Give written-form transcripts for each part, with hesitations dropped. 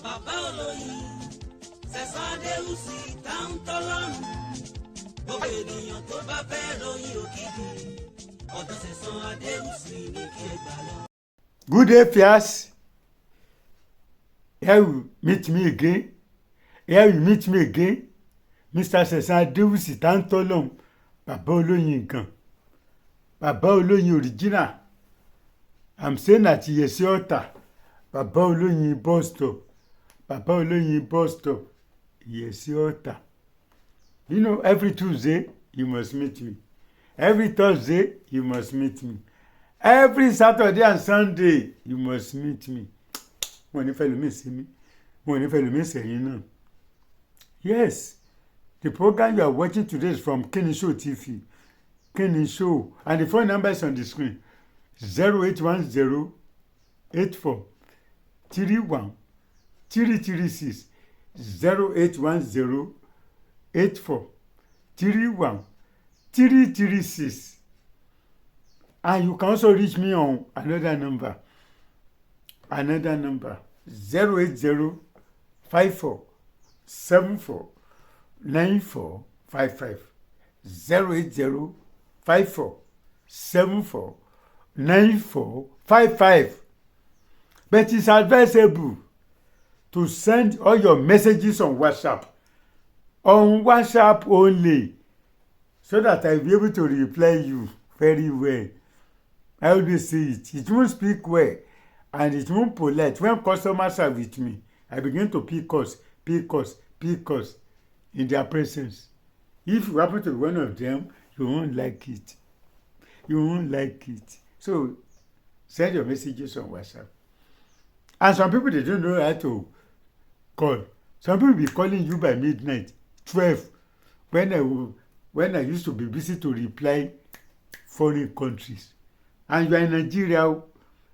bàbá olóyin sẹ̀sán adéhùsì táwọn tọ́lọ́run gbogbo ènìyàn tó bá fẹ́ ròyìn òkìkí ọ̀dọ̀ sẹ̀sán adéhùsì ní kí ẹ gbà lọ. Good day, Fias. Here you meet me again. Mr. Sẹ̀sán Adéhùsì táwọn tọ́lọ́run bàbá olóyin nǹkan bàbá olóyin original. I'm staying at Yesi Ọ̀tà bàbá olóyin bus stop Yesi Ọ̀tà. You know, every Tuesday you must meet me. Every Thursday you must meet me. Every Saturday and Sunday you must meet me. Wọ́n ní fẹ́ lómi sí mi. Wọ́n ní fẹ́ lómi sẹ́yìn náà. Yes, the program you are watching today is from Kini Show TV. Kini Show. And the phone number is on the screen. 0810 84 31 336. 0810 84 31 336. And you can also reach me on another number 080 54 74 94 55. 080 54 74 94 55. But it's advisable to send all your messages on WhatsApp only, so that I'll be able to reply you very well. I always say it. It won't speak well and it won't polite. When customers are with me, I begin to pick us in their presence. If you happen to be one of them, you won't like it. So send your messages on WhatsApp. And some people, they don't know how to call. Some people be calling you by midnight, 12, when I used to be busy to reply foreign countries. And you are in Nigeria.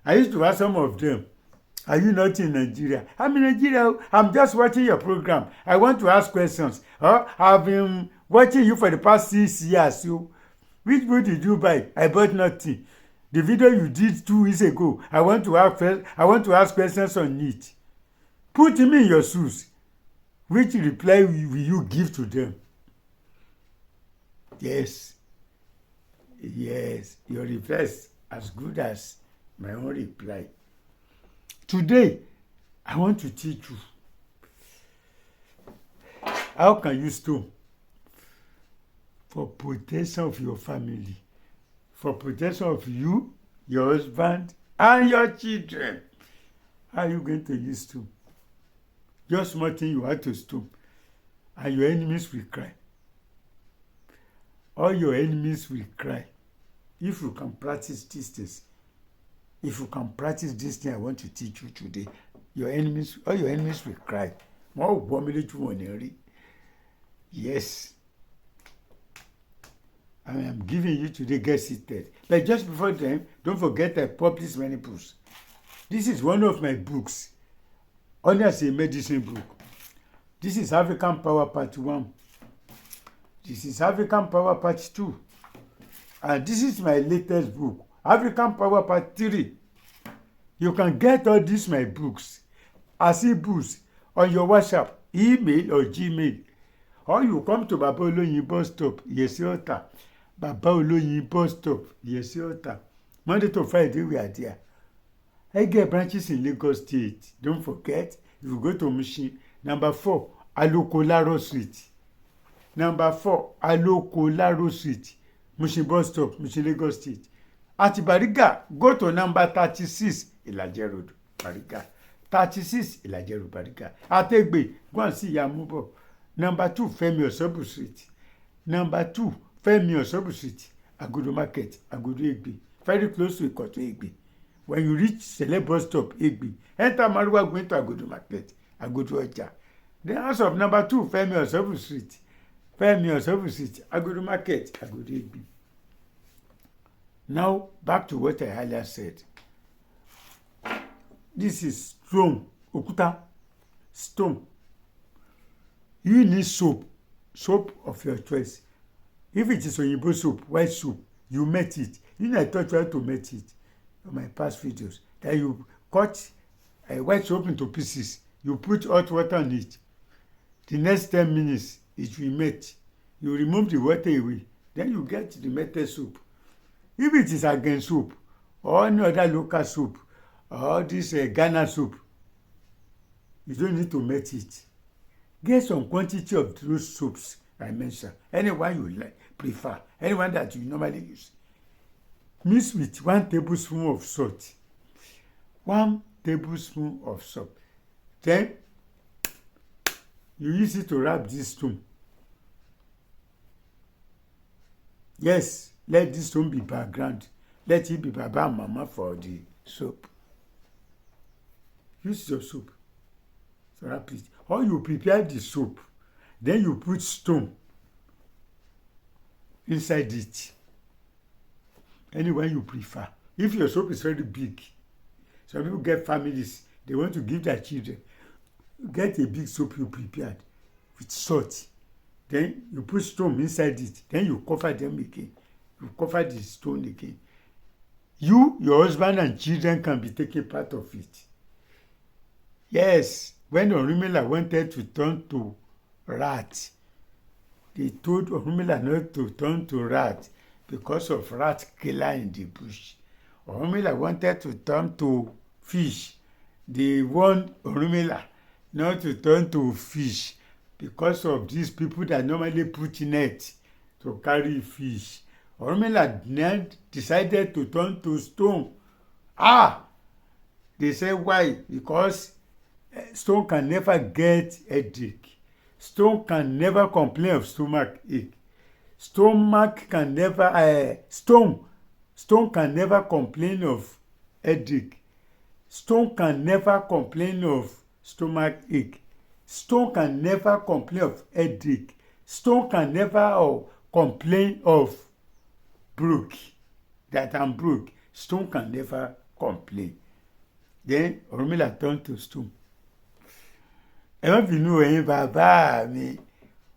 I used to ask some of them, are you not in Nigeria? I'm in Nigeria. I'm just watching your program. I want to ask questions. I've been watching you for the past 6 years. Which book did you buy? I bought nothing. The video you did 2 weeks ago, I want to ask questions on it. Put me in your shoes. Which reply will you give to them? Yes, your reply is as good as my own reply. Today, I want to teach you how can you stone for protection of your family, for protection of you, your husband, and your children. How are you going to use stone? Just small thing you have to stone, and your enemies will cry. All your enemies will cry. If you can practice these things, I want to teach you today, all your enemies will cry. Yes. I am giving you today, get seated. But just before then, don't forget I publish many books. This is one of my books, only as a medicine book. This is African Power Part 1. This is African Power Part 2. And this is my latest book, African Power Part 3. You can get all these my books as e-books on your WhatsApp, email, or Gmail. Or you come to Baba Oloyin bus stop, Yesi Ọ̀tà. Baba Oloyin bus stop, Yesi Ọ̀tà. Monday to Friday, we are there. I get branches in Lagos State. Don't forget, if you go to Mushin, number 4, Alokolaro Street. Number 4, Alokolaro Street. Mushin bus stop, Mushin, Lagos State. At Bariga, go to number 36, Ilaje Road, Bariga. 36, Ilaje Road, Bariga. At Egbe, go and see Yamubo. Number 2, Femi Osobu Street. Number 2, Femi Osobu Street, Agodo Market, Agodo Egbe. Very close to Ikoto Egbe. When you reach Sele bus stop, Egbe, enter Maruwa going to Agodo Market, Agodo Oja. The house of number 2, Femi Osobu Street. Femi Osobu Street, Agodo Market, Agodo Egbe. Now, back to what I earlier said. This is stone, okuta, stone. You need soap of your choice. If it is Oyinbo soap, white soap, you melt it. You know I taught you how to melt it on my past videos. Then you cut white soap into pieces. You put hot water on it. The next 10 minutes, it will melt. You remove the water away. Then you get the melted soup. If it is again soup, or any other local soup, or this Ghana soup, you don't need to melt it. Get some quantity of those soups I mentioned. Anyone you like, prefer. Anyone that you normally use. Mix with 1 tablespoon of salt. 1 tablespoon of salt. Then you use it to wrap this stone. Yes, let this stone be background. Let it be Baba and Mama for the soup. Use your soup. So wrap it. Or you prepare the soup. Then you put stone inside it. Anyone you prefer. If your soup is very big, some people get families, they want to give their children. Get a big soup you prepared with salt. Then you put stone inside it. Then you cover them again. You cover the stone again. You, your husband and children can be taking part of it. Yes, when Orunmila wanted to turn to rat, they told Orunmila not to turn to rat because of rat killer in the bush. Orunmila wanted to turn to fish. They warned Orunmila not to turn to fish because of these people that normally put net to carry fish. Orunmila then decided to turn to stone. They say why? Because stone can never get headache. Stone can never complain of stomach ache. Stone can never complain of headache. Stone can never complain of stomach ache. Stone can never complain of headache. Stone can never complain of broke. That I'm broke. Stone can never complain. Then Orunmila turned to stone. Ẹ má bínú ẹ̀yin bàbá mi.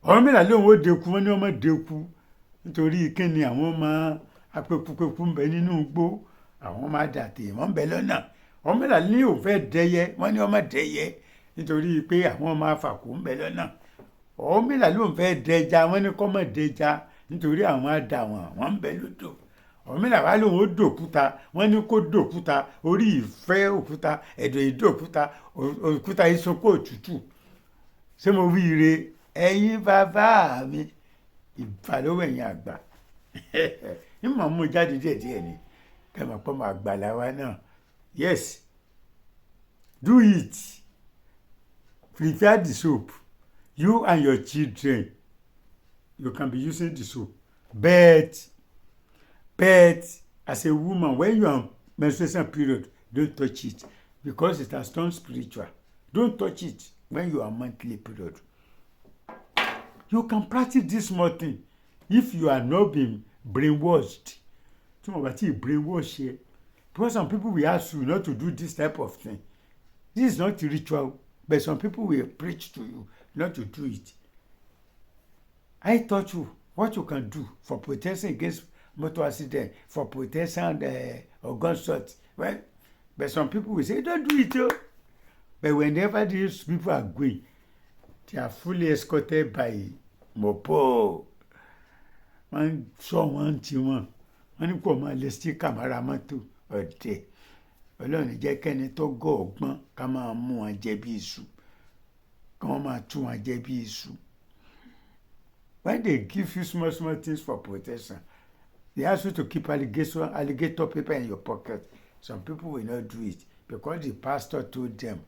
Orunmila lóun ó deku, wọ́n ní ọmọ deku. Nítorí kíni àwọn ọmọ apẹ̀kúpẹ̀kú ń bẹ nínú igbó. Àwọn ọmọ àdàtì wọ́n ń bẹ lọ́nà. Orunmila ní òun fẹ́ dẹyẹ, wọ́n ní ọmọ dẹyẹ. Nítorí pé àwọn ọmọ afàkó ń bẹ lọ́nà. Orunmila lóun fẹ́ dẹja, wọ́n ní kọ́mọ dẹja. Nítorí àwọn àdàwọ̀n wọ́n ń bẹ lódò. Orunmila wá lóun ó dòkúta, wọ́n ní kó dòkúta, orí ìfẹ́ òkúta, ẹ̀dọ̀ ìdòkúta, òkúta ìsopọ̀ òtútù. Ṣé mo wí ire? Ẹ̀yin bàbá mi, ìbàlówó ẹ̀yin àgbà. Ìmọ̀ mú jáde díẹ̀díẹ̀ ni. Kẹ́mọ̀ pọ́ máa gbà láwa náà. Yes, do it. Prepare the soup. You and your children, you can be using the soup. But as a woman, when you are on menstruation period, don't touch it because it has turned spiritual. Don't touch it when you are monthly period. You can practice this small thing if you are not being brainwashed. Brainwash here. Because some people will ask you not to do this type of thing. This is not ritual, but some people will preach to you not to do it. I taught you what you can do for protection against motor accident, for protection or gunshot. Well, but some people will say, don't do it, yo. But whenever these people are going, they are fully escorted by Mopo. Wọ́n sọ wọ́n tí wọ́n ní kò máa lè sí kàmárà mọ́tò ọ̀dẹ̀. Ọlọ́run jẹ́ kẹ́ni tó gọ́ ọgbọ́n ká máa mú wọn jẹ bí iṣu. Ká wọ́n máa tú wọn jẹ bí iṣu. When they give you small things for protection, they ask you to keep alligator paper in your pocket. Some people will not do it because the pastor told them,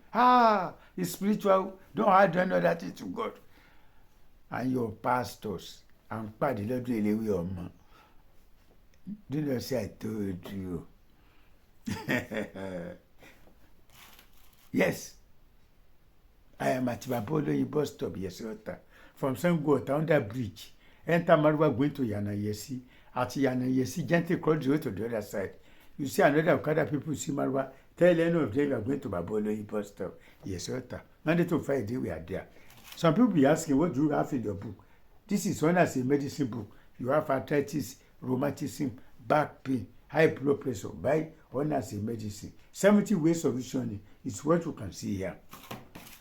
it's spiritual, don't add another thing to God. And your pastors, and pàdé lọ́dún eléwé ọmọ, do not say I told you. Yes, I am at Baboloyi bus stop, Yesiota, from Sangota under bridge. Enter Marwa going to Yanayesi. At Yanayesi, gently cross the road to the other side. You see another Okada people see Marwa. Tell any of them you are going to Baboloyi bus stop, Yesiota. Monday to Friday we are there. Some people be asking, what do you have in your book? This is one as a medicine book. You have arthritis, rheumatism, back pain, high blood pressure. Buy one as a medicine. 70 ways solution is what you can see here.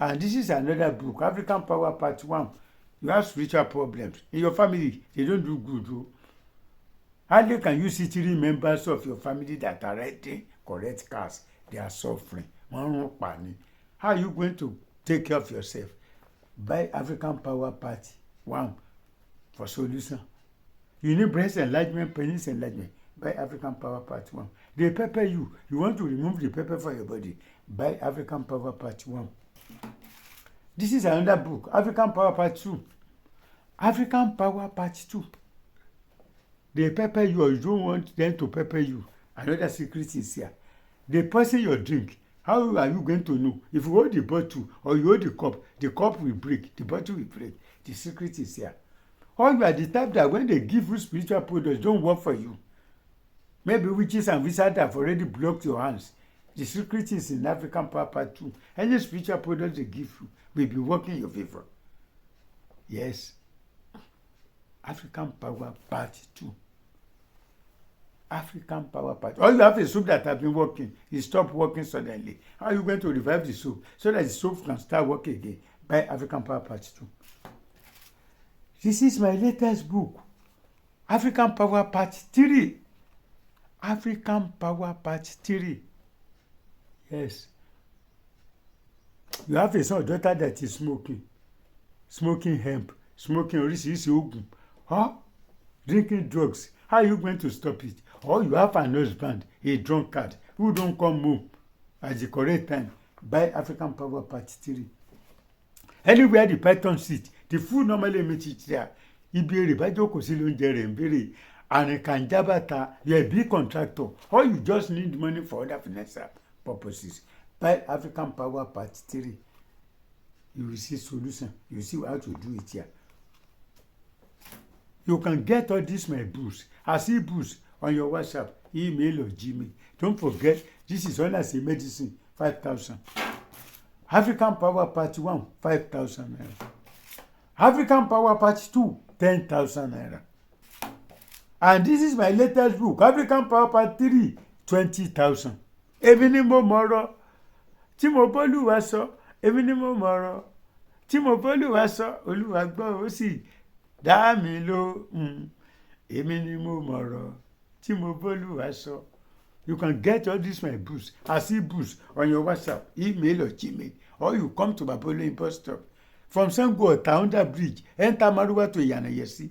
And this is another book, African Power Part 1. You have spiritual problems. In your family, they don't do good. Oh. Hardly can you see 3 members of your family that are writing correct cars. They are suffering. How are you going to take care of yourself? Buy African Power Part 1 for solution. You need breast enlargement, penis enlargement. Buy African Power Part 1. They pepper you. You want to remove the pepper from your body. Buy African Power Part 1. This is another book, African Power Part 2. African Power Part 2. They pepper you or you don't want them to pepper you. Another secret is here. They poison your drink. How are you going to know? If you hold the bottle or you hold the cup will break, the bottle will break. The secret is here. Or you are the type that when they give you spiritual products, don't work for you. Maybe witches and wizards have already blocked your hands. The secret is in African Power Part 2. Any spiritual products they give you will be working in your favor. Yes. African Power Part 2. African Power Part. All you have is soap that has been working. It stopped working suddenly. How are you going to revive the soap so that the soap can start working again? Buy African Power Part 2. This is my latest book. African Power Part 3. African Power Part 3. Yes. You have a son or daughter that is smoking hemp, smoking oríṣiríṣi oògùn, or drinking drugs. How are you going to stop it? Or you have an husband, a drunkard, who don't come home at the correct time. Buy African Power Part 3. Anywhere the python sit, the food normally meets it there. Ìbéèrè bá jókòó sí lóúnjẹ rẹ̀ ń béèrè. Àrìnkànjábàtà, you're a big contractor. Or you just need money for other financial purposes. Buy African Power Part 3. You will see solution. You will see how to do it here. You can get all these my books. I see books on your WhatsApp, email or Gmail. Don't forget, this is on as a medicine, 5,000. African Power Part 1, 5,000 naira. African Power Part 2, 10,000 naira. And this is my latest book, African Power Part 3, 20,000. Èmi ni mo mọ̀rọ̀ tí mo b'Olúwa sọ, èmi ni mo mọ̀rọ̀ tí mo b'Olúwa sọ, Olúwa gbọ́ ó sì dá mi lóhùn. Èmi ni mo mọ̀rọ̀ tí mo b'Olúwa sọ. You can get all these my books. I see books on your WhatsApp, email or Gmail, or you come to Babolo bus stop. From Sango Ota under bridge, enter Maruwa to Yanayesi.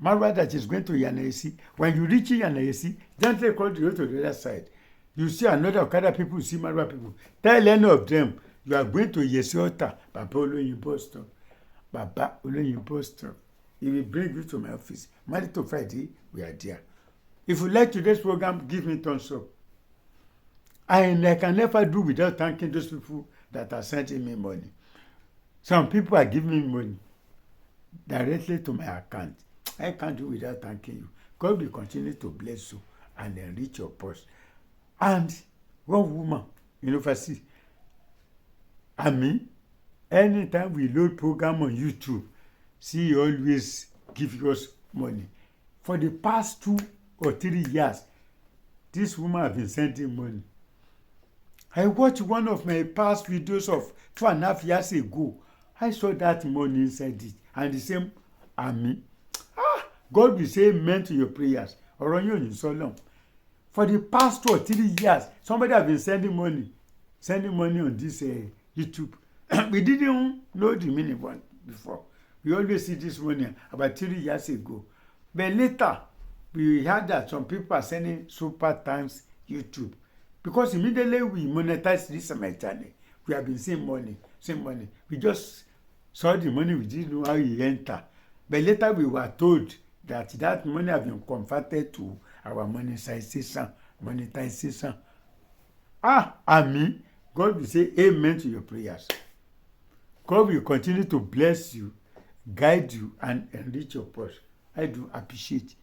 Maruwa that is going to Yanayesi. When you reach Yanayesi, gently cross the road to the other side. You see another Okada people, see Maruwa people. Tell any of them you are going to Yesiota, Babolo bus stop. Baba Oloyin bus stop. He will bring you to my office. Monday to Friday, we are there. If you like today's program, give me thumbs up. And I can never do without thanking those people that are sending me money. Some people are giving me money directly to my account. I can't do without thanking you. God will continue to bless you and enrich your purse. And one woman, university, and me, anytime we load program on YouTube, she always give us money. For the past 2 or 3 years, this woman has been sending money. I watched one of my past videos of 2.5 years ago. I saw that money inside it, and the same army. God will say amen to your prayers. For the past 2 or 3 years, somebody has been sending money on this YouTube. We didn't know the meaning one before. We always see this money about 3 years ago. But later, we heard that some people are sending super times YouTube. Because immediately we monetize this on my channel. We have been seeing money. We just saw the money, we didn't know how it enter. But later we were told that money has been converted to our monetization. And me, God will say amen to your prayers. God will continue to bless you, guide you, and enrich your purse. I do appreciate.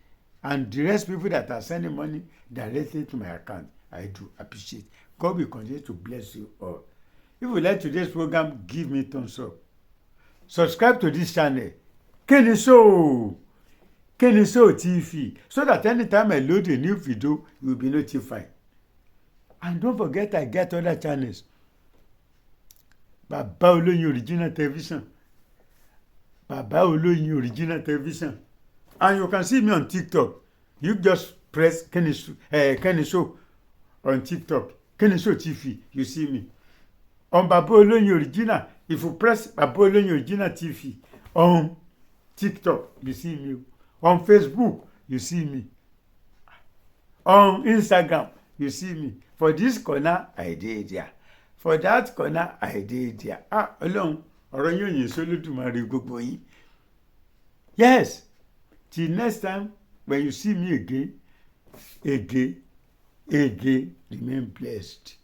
And the rest people that are sending money directly to my account, I do appreciate. God will continue to bless you all. If you like today's program, give me thumbs up. Subscribe to this channel, Keniso TV, so that anytime I load a new video, you will be notified. And don't forget, I get other channels. Bàbá Olóyin original television. Bàbá Olóyin original television. And you can see me on TikTok. You just press Kenny Show on TikTok. Kenny Show TV, you see me. On Bàbá Olóyin original, if you press Bàbá Olóyin original TV on TikTok, you see me. On Facebook, you see me. On Instagram, you see me. For this corner, I did there. For that corner, I did there. Ọlọ́run, ọ̀rọ̀ yóò yìn sólódùmarè gbogbo yín. Yes. Till next time, when you see me again, remain blessed.